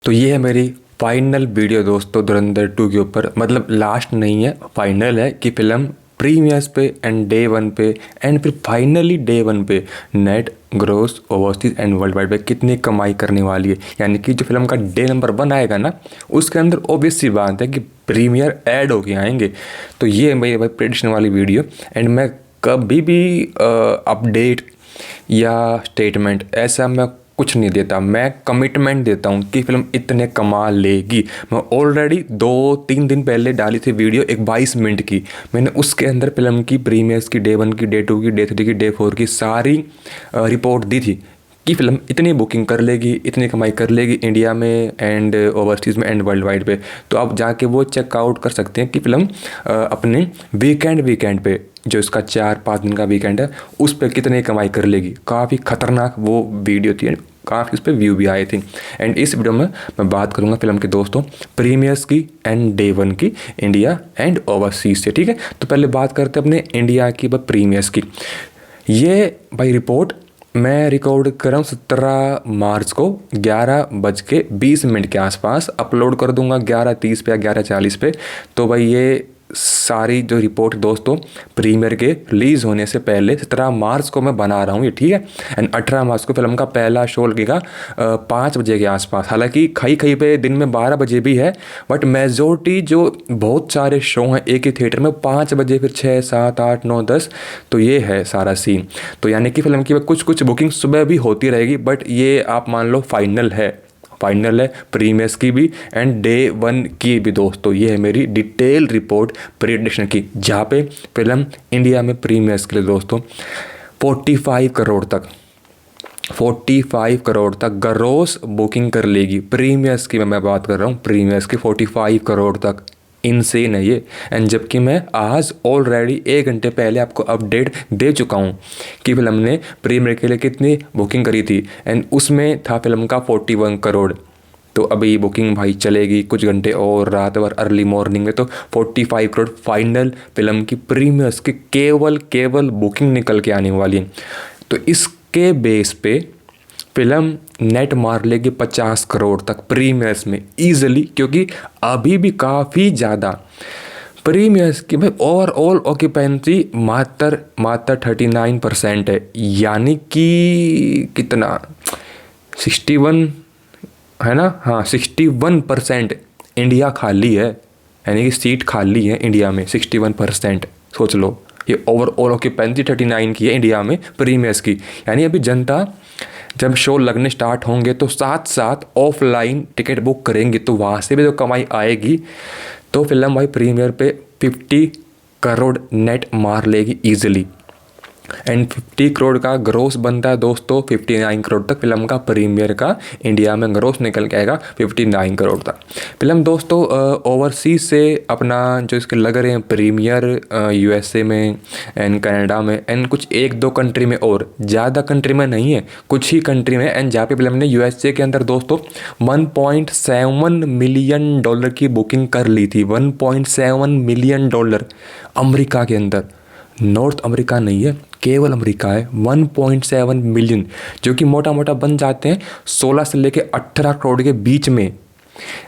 तो ये है मेरी फाइनल वीडियो दोस्तों धुरंधर 2 के ऊपर। मतलब लास्ट नहीं है, फाइनल है कि फिल्म प्रीमियर्स पे एंड डे 1 पे एंड फिर फाइनली डे 1 पे net gross overseas and world wide पे कितनी कमाई करने वाली है। यानी कि जो फिल्म का डे नंबर 1 आएगा ना, उसके अंदर ऑब्वियस सी बात है कि प्रीमियर ऐड होके आएंगे। तो ये है मेरी भाई प्रेडिक्शन वाली वीडियो। एंड मैं कभी भी अपडेट या स्टेटमेंट ऐसा मैं कुछ नहीं देता, मैं कमिटमेंट देता हूँ कि फिल्म इतने कमा लेगी। मैं ऑलरेडी 2-3 दिन पहले डाली थी वीडियो एक 22 मिनट की। मैंने उसके अंदर फिल्म की प्रीमियर्स की, डे 1 की, डे 2 की, डे 3 की, डे 4 की सारी रिपोर्ट दी थी कि फिल्म इतनी बुकिंग कर लेगी, इतनी कमाई कर लेगी इंडिया में एंड ओवरसीज़ में एंड वर्ल्ड वाइड पे। तो आप जाके वो चेकआउट कर सकते हैं कि फिल्म अपने वीकेंड पे जो इसका 4-5 दिन का वीकेंड है उस पर कितनी कमाई कर लेगी। काफ़ी ख़तरनाक वो वीडियो थी, काफ़ी उस पर व्यू भी आए थे। एंड इस वीडियो में मैं बात करूँगा फिल्म के दोस्तों प्रीमियर्स की एंड डे 1 की, इंडिया एंड ओवरसीज से। ठीक है, तो पहले बात करते हैं अपने इंडिया की प्रीमियर्स की। ये भाई रिपोर्ट मैं रिकॉर्ड कर रहा हूँ 17 मार्च को 11:20 के आसपास। अपलोड कर दूंगा 11:30 पे या 11:40 पे। तो भाई ये सारी जो रिपोर्ट दोस्तों प्रीमियर के रिलीज़ होने से पहले 17 मार्च को मैं बना रहा हूँ ये। ठीक है, एंड 18 मार्च को फिल्म का पहला शो लगेगा 5 बजे के आसपास। हालांकि कहीं पे दिन में 12 बजे भी है, बट मेजोरिटी जो बहुत सारे शो हैं एक ही थिएटर में 5 बजे, फिर 6, 7, 8, 9, 10। तो ये है सारा सीन। तो यानी कि फिल्म की कुछ बुकिंग सुबह भी होती रहेगी, बट ये आप मान लो फाइनल है प्रीमियर्स की भी एंड डे 1 की भी दोस्तों। ये है मेरी डिटेल रिपोर्ट प्रेडिक्शन की, जहाँ पे फिल्म इंडिया में प्रीमियर्स के लिए दोस्तों 45 करोड़ तक ग्रॉस बुकिंग कर लेगी। प्रीमियर्स की मैं बात कर रहा हूँ, प्रीमियर्स की 45 करोड़ तक। इनसेन है ये। एंड जबकि मैं आज ऑलरेडी 1 घंटे पहले आपको अपडेट दे चुका हूँ कि फिल्म ने प्रीमियर के लिए कितनी बुकिंग करी थी, एंड उसमें था फिल्म का 41 करोड़। तो अभी बुकिंग भाई चलेगी कुछ घंटे और, रात भर अर्ली मॉर्निंग में। तो 45 करोड़ फाइनल फिल्म की प्रीमियर्स की केवल बुकिंग निकल के आने वाली है। तो इसके बेस पे फिल्म नेट मार लेगी 50 करोड़ तक प्रीमियर्स में ईजिली, क्योंकि अभी भी काफ़ी ज़्यादा प्रीमियर्स की भाई ओवरऑल ऑक्यूपेंसी मात्र 39% है। यानी कि कितना 61 है ना, हाँ 61% इंडिया खाली है। यानी कि सीट खाली है इंडिया में 61%। सोच लो, ये ओवरऑल ऑक्यूपेंसी 39 की है इंडिया में प्रीमियर्स की। यानी अभी जनता जब शो लगने स्टार्ट होंगे तो साथ साथ ऑफलाइन टिकट बुक करेंगे, तो वहाँ से भी जो कमाई आएगी। तो फिल्म भाई प्रीमियर पे 50 करोड़ नेट मार लेगी ईजिली। एंड 50 करोड़ का ग्रोस बनता है दोस्तों 59 करोड़ तक। फिल्म का प्रीमियर का इंडिया में ग्रोस निकल के आएगा 59 करोड़ तक। फिल्म दोस्तों ओवरसीज से अपना जो इसके लग रहे हैं प्रीमियर यूएसए में एंड कनाडा में एंड कुछ 1-2 कंट्री में, और ज़्यादा कंट्री में नहीं है, कुछ ही कंट्री में। एंड जहाँ पे फिल्म ने यूएसए के अंदर दोस्तों $1.7 मिलियन की बुकिंग कर ली थी। $1.7 मिलियन अमेरिका के अंदर, नॉर्थ अमेरिका नहीं है, केवल अमेरिका है। 1.7 मिलियन, जो कि मोटा मोटा बन जाते हैं 16 से लेके 18 करोड़ के बीच में।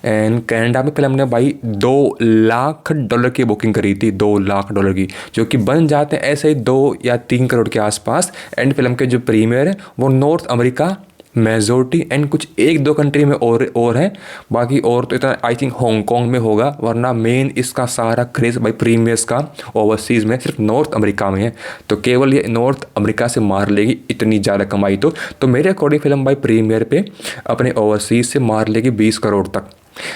एंड कनाडा में फिल्म ने भाई $2 लाख की बुकिंग करी थी, $2 लाख की, जो कि बन जाते हैं ऐसे ही 2 या 3 करोड़ के आसपास। एंड फिल्म के जो प्रीमियर है वो नॉर्थ अमेरिका मेजोरिटी एंड कुछ 1-2 कंट्री में और है। बाकी और तो इतना आई थिंक हांगकांग में होगा, वरना मेन इसका सारा क्रेज भाई प्रीमियर्स का ओवरसीज़ में सिर्फ नॉर्थ अमेरिका में है। तो केवल ये नॉर्थ अमेरिका से मार लेगी इतनी ज़्यादा कमाई। तो मेरे अकॉर्डिंग फिल्म भाई प्रीमियर पे अपने ओवरसीज़ से मार लेगी 20 करोड़ तक।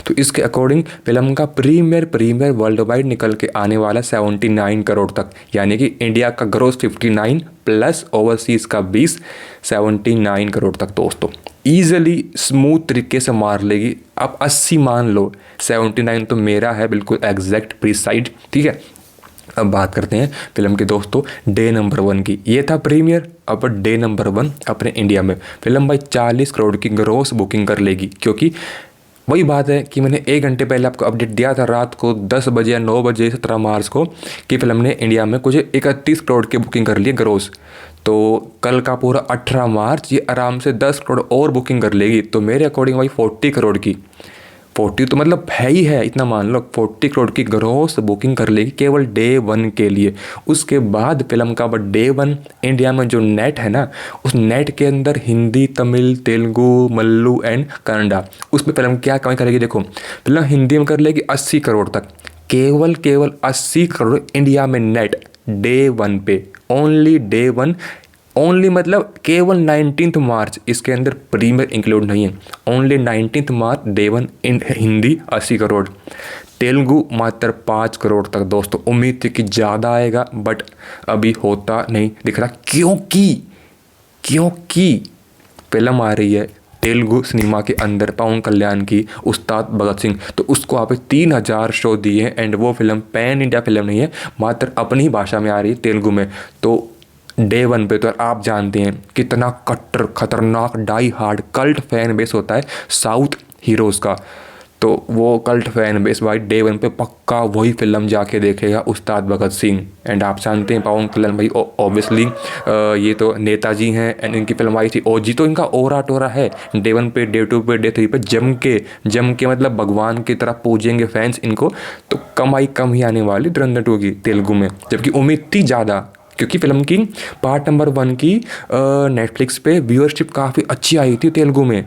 तो इसके अकॉर्डिंग फिल्म का प्रीमियर वर्ल्ड वाइड निकल के आने वाला 79 करोड़ तक। यानी कि इंडिया का ग्रोस 59 प्लस ओवरसीज़ का 20, 79 करोड़ तक दोस्तों ईजिली स्मूथ तरीके से मार लेगी। आप 80 मान लो, 79 तो मेरा है बिल्कुल एग्जैक्ट प्रिसाइड। ठीक है, अब बात करते हैं फिल्म के दोस्तों डे नंबर 1 की। ये था प्रीमियर। अब डे नंबर 1 अपने इंडिया में फिल्म भाई 40 करोड़ की ग्रोस बुकिंग कर लेगी, क्योंकि वही बात है कि मैंने 1 घंटे पहले आपको अपडेट दिया था रात को 10 बजे या 9 बजे 17 मार्च को कि फिल्म ने इंडिया में कुछ 31 करोड़ की बुकिंग कर ली ग्रोस। तो कल का पूरा 18 मार्च ये आराम से 10 करोड़ और बुकिंग कर लेगी। तो मेरे अकॉर्डिंग भाई 40 करोड़ की, 40 तो मतलब है ही है, इतना मान लो 40 करोड़ की ग्रॉस बुकिंग कर लेगी केवल डे वन के लिए। उसके बाद फिल्म का बट डे वन इंडिया में जो नेट है ना, उस नेट के अंदर हिंदी, तमिल, तेलुगु, मल्लू एंड कन्नडा, उस पर फिल्म क्या कमाई करेगी देखो। फिल्म हिंदी में कर लेगी 80 करोड़ तक, केवल 80 करोड़ इंडिया में नेट डे वन पे, ओनली डे वन, ओनली मतलब केवल 19 मार्च, इसके अंदर प्रीमियर इंक्लूड नहीं है। Only 19 March day one in Hindi 80 crore, Telugu मात्र 5 करोड़ तक। दोस्तों उम्मीद थी कि ज़्यादा आएगा बट अभी होता नहीं दिख रहा, क्योंकि फिल्म आ रही है तेलुगु सिनेमा के अंदर पवन कल्याण की उस्ताद भगत सिंह, तो उसको आप 3000 शो दिए हैं एंड वो फिल्म पैन इंडिया फिल्म नहीं है, मात्र अपनी भाषा में आ रही है तेलुगु में। तो डे वन पे तो आप जानते हैं कितना कट्टर खतरनाक die hard cult fan base होता है साउथ हीरोज़ का, तो वो कल्ट फैन बेस भाई डे वन पे पक्का वही फिल्म जाके देखेगा उस्ताद भगत सिंह। एंड आप जानते हैं पवन कल्याण भाई ऑब्वियसली ये तो नेताजी हैं एंड इनकी फिल्म आई थी ओजी, तो इनका ओरा टोरा है। डे वन पे, डे टू पे, डे थ्री पे जम के मतलब भगवान की तरह पूजेंगे फैंस इनको, तो कमाई कम ही आने वाली धुरंधर 2 की तेलुगु में, जबकि उम्मीद थी ज़्यादा, क्योंकि फिल्म की पार्ट नंबर 1 की नेटफ्लिक्स पे व्यूअरशिप काफ़ी अच्छी आई थी तेलुगु में।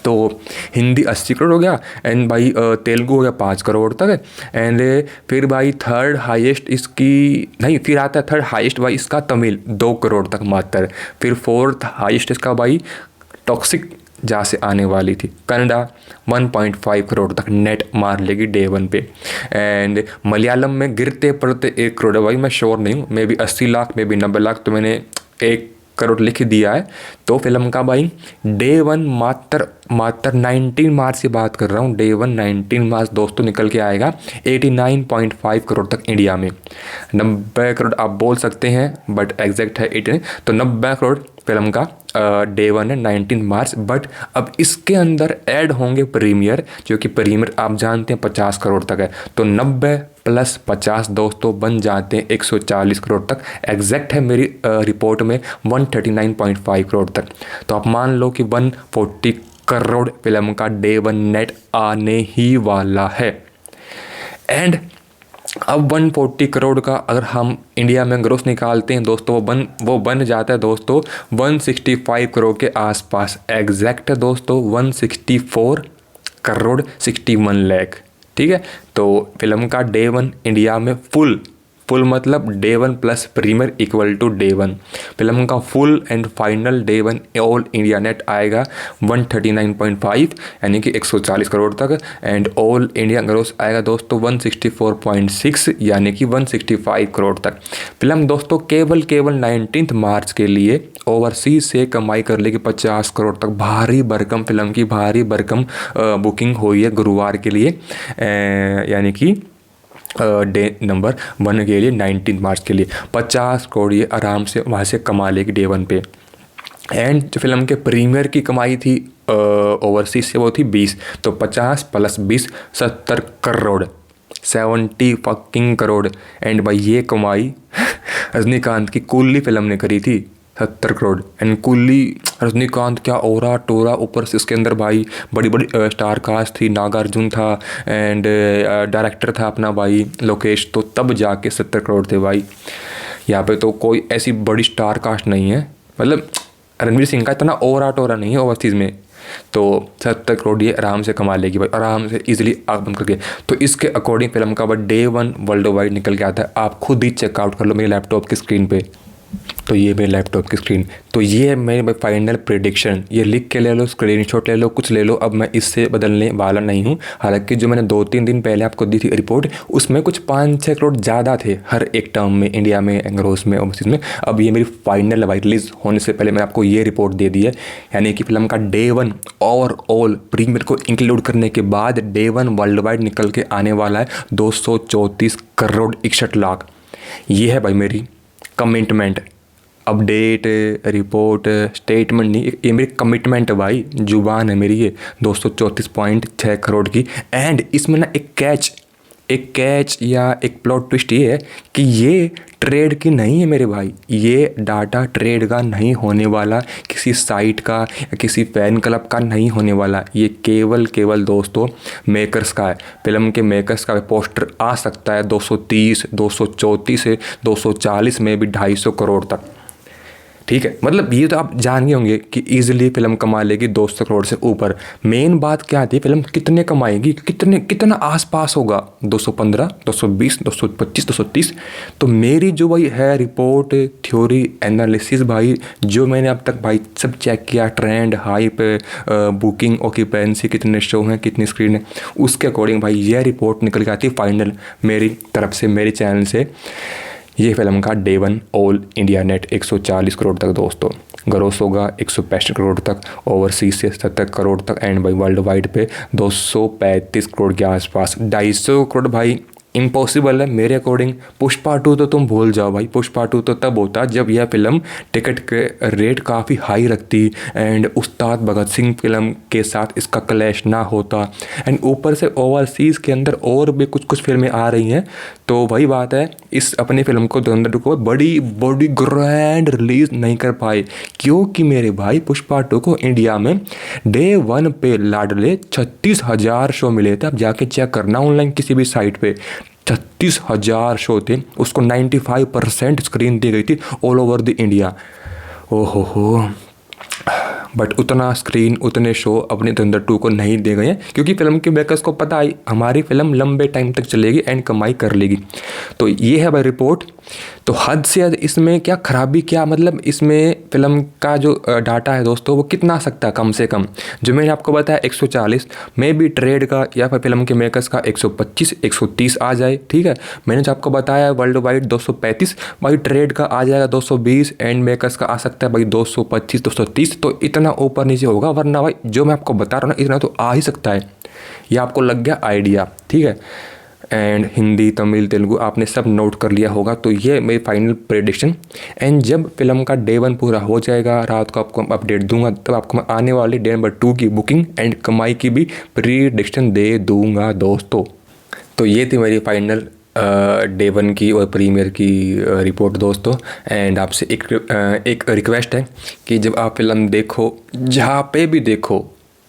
तो हिंदी 80 करोड़ हो गया एंड भाई तेलुगु हो गया 5 करोड़ तक एंड फिर भाई थर्ड हाईएस्ट इसकी नहीं, फिर आता है थर्ड हाईएस्ट भाई इसका तमिल 2 करोड़ तक मात्र, फिर फोर्थ हाईएस्ट इसका भाई टॉक्सिक जहाँ से आने वाली थी कन्नडा 1.5 करोड़ तक नेट मार लेगी डे वन पे। एंड मलयालम में गिरते पड़ते 1 करोड़ है भाई, मैं श्योर नहीं हूँ, may be 80 lakh may be 90 lakh, तो मैंने 1 करोड़ लिख दिया है। तो फिल्म का भाई डे वन मात्र 19 मार्च की बात कर रहा हूँ, डे वन 19 मार्च दोस्तों निकल के आएगा 89.5 करोड़ तक इंडिया में। 90 करोड़ आप बोल सकते हैं बट एग्जैक्ट है 89, तो 90 करोड़ फिल्म का डे वन है 19 मार्च। बट अब इसके अंदर ऐड होंगे प्रीमियर, जो कि प्रीमियर आप जानते हैं 50 करोड़ तक है, तो 90 प्लस 50 दोस्तों बन जाते हैं 140 करोड़ तक। एग्जैक्ट है मेरी रिपोर्ट में 139.5 करोड़ तक। तो आप मान लो कि 140 करोड़ फिल्म का डे वन नेट आने ही वाला है। एंड अब 140 करोड़ का अगर हम इंडिया में ग्रोथ निकालते हैं दोस्तों, वो बन जाता है दोस्तों 165 करोड़ के आसपास। एग्जैक्ट है दोस्तों 164 करोड़ 61 लाख, ठीक है। तो फिल्म का डे वन इंडिया में फुल मतलब day one plus premier equal to day one, film का full and final day one all India net आएगा 139.5 यानी कि 140 करोड़ तक। एंड ऑल इंडिया ग्रोस आएगा दोस्तों 164.6 यानी कि 165 करोड़ तक। फिल्म दोस्तों केवल 19 मार्च के लिए ओवरसीज से कमाई कर लेगी 50 करोड़ तक। भारी भरकम फिल्म की भारी भरकम बुकिंग हुई है गुरुवार के लिए, यानी कि डे नंबर 1 के लिए 19 मार्च के लिए 50 करोड़ ये आराम से वहाँ से कमा लेगी डे वन पे। एंड जो फिल्म के प्रीमियर की कमाई थी ओवरसीज से वो थी 20, तो 50 plus 20 70 crore 70 fucking crore. And भाई ये कमाई रजनीकांत की कूली फिल्म ने करी थी 70 करोड़। एंड कुल्ली रजनीकांत क्या ओरा टोरा, ऊपर से इसके अंदर भाई बड़ी बड़ी स्टार कास्ट थी, नागार्जुन था एंड डायरेक्टर था अपना भाई लोकेश, तो तब जाके 70 करोड़ थे भाई। यहाँ पे तो कोई ऐसी बड़ी स्टार कास्ट नहीं है, मतलब रणवीर सिंह का इतना ओरा टोरा नहीं है ओवरसीज़ में, तो 70 करोड़ ये आराम से कमा लेगी भाई, आराम से इजीली आगमन करके। तो इसके अकॉर्डिंग फिल्म का but day one world wide निकल के आता है, आप खुद ही चेकआउट कर लो मेरे लैपटॉप की स्क्रीन पे। तो ये मेरे लैपटॉप की स्क्रीन, तो ये है मेरी फाइनल प्रेडिक्शन, ये लिख के ले लो, स्क्रीनशॉट ले लो, कुछ ले लो, अब मैं इससे बदलने वाला नहीं हूँ। हालांकि जो मैंने 2-3 दिन पहले आपको दी थी रिपोर्ट, उसमें कुछ 5-6 करोड़ ज़्यादा थे हर एक टर्म में, इंडिया में, ग्रोस में, ओवरसीज़ में। अब ये मेरी फाइनल है, रिलीज़ होने से पहले मैंने आपको ये रिपोर्ट दे दी है, यानी कि फिल्म का डे वन और ऑल प्रीमियर को इंक्लूड करने के बाद डे वन वर्ल्ड वाइड निकल के आने वाला है 234 करोड़ 61 लाख। ये है भाई मेरी कमिटमेंट, अपडेट रिपोर्ट स्टेटमेंट नहीं, ये मेरी कमिटमेंट है भाई, जुबान है मेरी ये 234.6 करोड़ की। एंड इसमें ना एक कैच एक कैच या एक प्लॉट ट्विस्ट ये है कि ये ट्रेड की नहीं है मेरे भाई, ये डाटा ट्रेड का नहीं होने वाला, किसी साइट का या किसी फैन क्लब का नहीं होने वाला, ये केवल दोस्तों मेकर्स का है। फिल्म के मेकर्स का पोस्टर आ सकता है 230, 234 से 240 में भी 250 करोड़ तक, ठीक है। मतलब ये तो आप जान गए होंगे कि ईजिली फिल्म कमा लेगी 200 करोड़ से ऊपर। मेन बात क्या आती है, फिल्म कितने कमाएगी, कितना आसपास होगा, 215, 220, 225, 230। तो मेरी जो भाई है रिपोर्ट, थ्योरी, एनालिसिस भाई, जो मैंने अब तक भाई सब चेक किया, ट्रेंड, हाइप, बुकिंग, ऑक्यूपेंसी, कितने शो हैं, कितनी स्क्रीन है, उसके अकॉर्डिंग भाई यह रिपोर्ट निकल के आती है फाइनल मेरी तरफ से, मेरे चैनल से। ये फिल्म का day 1 all India net 140 crore तक दोस्तों, ग्रॉस होगा 165 करोड़ तक, ओवरसीज से 70 करोड़ तक, एंड भाई वर्ल्ड वाइड पे 235 करोड़ के आसपास। 250 करोड़ भाई इम्पॉसिबल है मेरे अकॉर्डिंग। पुष्पा 2 तो तुम भूल जाओ भाई, पुष्पा 2 तो तब होता जब यह फिल्म टिकट के रेट काफ़ी हाई रखती and Ustad Bhagat Singh film के साथ इसका क्लैश ना होता, एंड ऊपर से ओवरसीज़ के अंदर और भी कुछ फिल्में आ रही हैं। तो वही बात है, इस अपनी फिल्म को धुरंधर को बड़ी ग्रैंड रिलीज नहीं कर पाए, क्योंकि मेरे भाई पुष्पा 2 को इंडिया में डे 1 पे लाडले 36,000 शो मिले थे। आप जाके चेक करना ऑनलाइन किसी भी साइट पे, 36,000 शो थे, उसको 95% स्क्रीन दी गई थी ऑल ओवर द इंडिया। ओहो हो, बट उतना स्क्रीन, उतने शो अपने धुरंधर 2 को नहीं दे गए हैं, क्योंकि फिल्म के मेकर्स को पता है हमारी फिल्म लंबे टाइम तक चलेगी एंड कमाई कर लेगी। तो ये है भाई रिपोर्ट। तो हद से हद इसमें क्या खराबी, क्या मतलब इसमें फिल्म का जो डाटा है दोस्तों वो कितना आ सकता है, कम से कम जो मैंने आपको बताया 140 में भी ट्रेड का या फिर फिल्म के मेकर्स का 125, 130 आ जाए, ठीक है। मैंने जो आपको बताया वर्ल्ड वाइड 235, भाई ट्रेड का आ जाएगा 220 एंड मेकर्स का आ सकता है भाई 225, 230। तो इतना ऊपर नीचे होगा, वरना भाई जो मैं आपको बता रहा हूँ ना इतना तो आ ही सकता है। ये आपको लग गया आइडिया, ठीक है। एंड हिंदी, तमिल, तेलुगु आपने सब नोट कर लिया होगा। तो ये मेरी फाइनल प्रेडिक्शन। एंड जब फिल्म का डे 1 पूरा हो जाएगा, रात को आपको अपडेट दूंगा, तब आपको मैं आने वाले डे नंबर 2 की बुकिंग एंड कमाई की भी प्रेडिक्शन दे दूंगा दोस्तों। तो ये थी मेरी फाइनल डे 1 की और प्रीमियर की रिपोर्ट दोस्तों। एंड आपसे एक रिक्वेस्ट है कि जब आप फिल्म देखो, जहाँ पे भी देखो,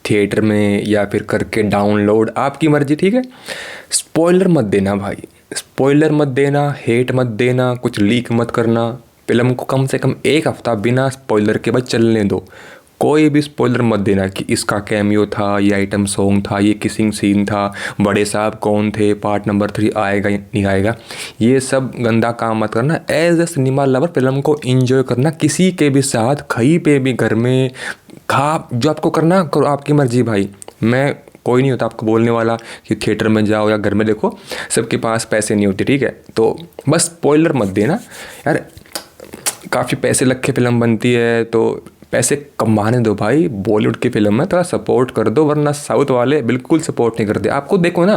थिएटर में या फिर करके डाउनलोड, आपकी मर्जी, ठीक है। स्पॉइलर मत देना भाई, स्पॉइलर मत देना, हेट मत देना, कुछ लीक मत करना। फिल्म को कम से कम 1 हफ्ता बिना स्पॉइलर के बाद चलने दो। कोई भी स्पॉइलर मत देना कि इसका कैमियो था, ये आइटम सॉन्ग था, ये किसिंग सीन था, बड़े साहब कौन थे, पार्ट नंबर 3 आएगा या नहीं आएगा। ये सब गंदा काम मत करना। As a cinema lover film को एंजॉय करना, किसी के भी साथ, कहीं पे भी, घर में, खा, जो आपको करना करो, आपकी मर्जी भाई। मैं कोई नहीं होता आपको बोलने वाला कि थिएटर में जाओ या घर में देखो, सबके पास पैसे नहीं होते, ठीक है। तो बस स्पॉइलर मत देना यार, काफ़ी पैसे लग के फिल्म बनती है तो पैसे कमाने दो भाई। बॉलीवुड की फिल्म में थोड़ा सपोर्ट कर दो, वरना साउथ वाले बिल्कुल सपोर्ट नहीं करते। आपको देखो ना,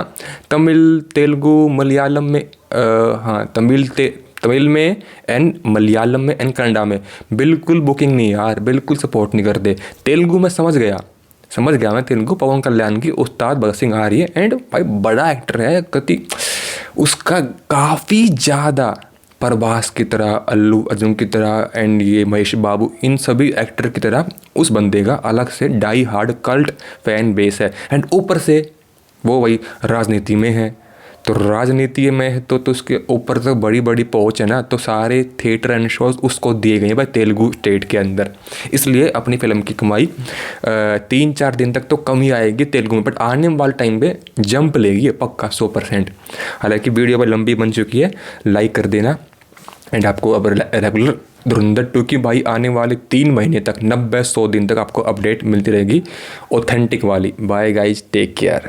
तमिल, तेलुगु, मलयालम में, हाँ तमिल में एंड मलयालम में एंड कन्नड़ा में बिल्कुल बुकिंग नहीं यार, बिल्कुल सपोर्ट नहीं करते। तेलुगु में समझ गया मैं, तेलुगु पवन कल्याण की उस्ताद भगत सिंह आ रही है एंड भाई बड़ा एक्टर है, कति उसका काफ़ी ज़्यादा प्रभास की तरह, अल्लू अर्जुन की तरह एंड ये महेश बाबू, इन सभी एक्टर की तरह उस बंदे का अलग से die hard cult fan base है। एंड ऊपर से वो वही राजनीति में है, तो राजनीति में है तो उसके ऊपर तो बड़ी पहुंच है ना। तो सारे थिएटर एंड शोज उसको दिए गए हैं भाई तेलुगु स्टेट के अंदर। इसलिए अपनी फिल्म की कमाई 3-4 दिन तक तो कम ही आएगी तेलुगु में, बट आने वाले टाइम पे जंप लेगी पक्का 100%। हालांकि वीडियो भाई लंबी बन चुकी है, लाइक कर देना। एंड आपको अब रेगुलर धुरंधर 2 की भाई आने वाले 3 महीने तक, 90-100 दिन तक आपको अपडेट मिलती रहेगी, ऑथेंटिक वाली। Bye guys, take care.